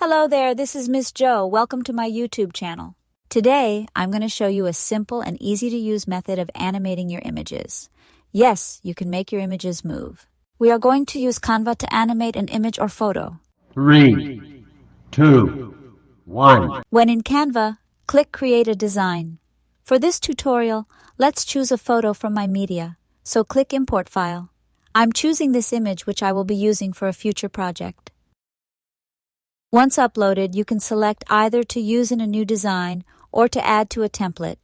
Hello there, this is Miss Jo. Welcome to my YouTube channel. Today, I'm going to show you a simple and easy-to-use method of animating your images. Yes, you can make your images move. We are going to use Canva to animate an image or photo. 3, 2, 1. When in Canva, click Create a Design. For this tutorial, let's choose a photo from my media. So click Import File. I'm choosing this image which I will be using for a future project. Once uploaded, you can select either to use in a new design or to add to a template.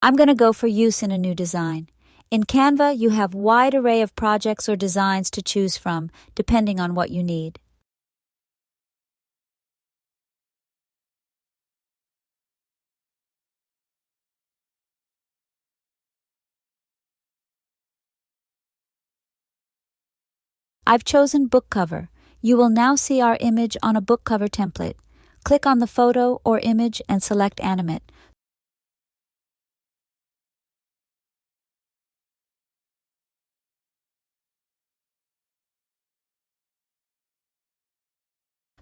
I'm going to go for use in a new design. In Canva, you have a wide array of projects or designs to choose from, depending on what you need. I've chosen book cover. You will now see our image on a book cover template. Click on the photo or image and select Animate.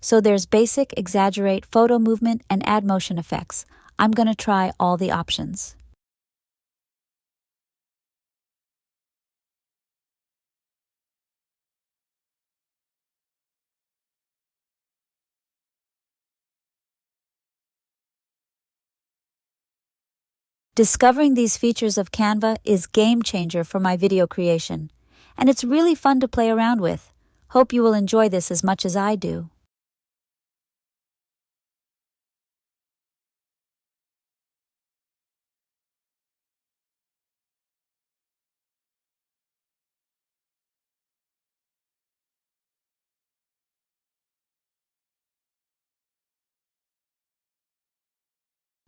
So there's basic, exaggerate, photo movement, and add motion effects. I'm going to try all the options. Discovering these features of Canva is game changer for my video creation, and it's really fun to play around with. Hope you will enjoy this as much as I do.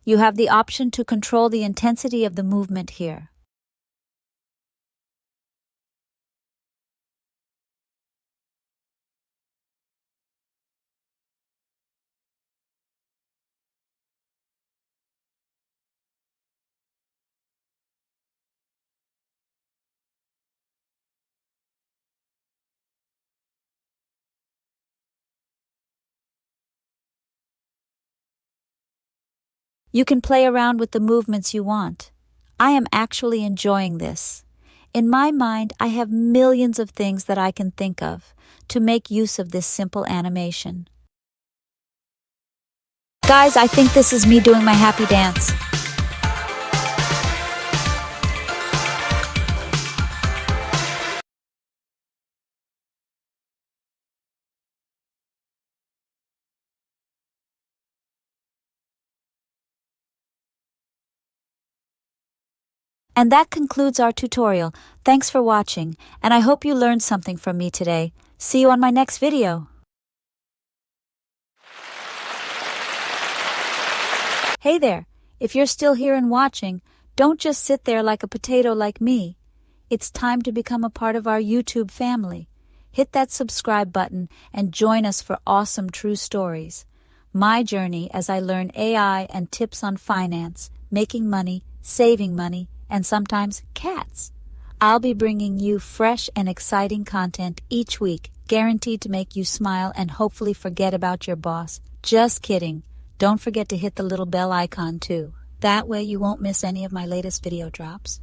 You have the option to control the intensity of the movement here. You can play around with the movements you want. I am actually enjoying this. In my mind, I have millions of things that I can think of to make use of this simple animation. Guys, I think this is me doing my happy dance. And that concludes our tutorial. Thanks for watching, and I hope you learned something from me today. See you on my next video. Hey there, if you're still here and watching, don't just sit there like a potato like me. It's time to become a part of our YouTube family. Hit that subscribe button and join us for awesome true stories. My journey as I learn AI and tips on finance, making money, saving money, and sometimes cats. I'll be bringing you fresh and exciting content each week, guaranteed to make you smile and hopefully forget about your boss. Just kidding. Don't forget to hit the little bell icon too. That way you won't miss any of my latest video drops.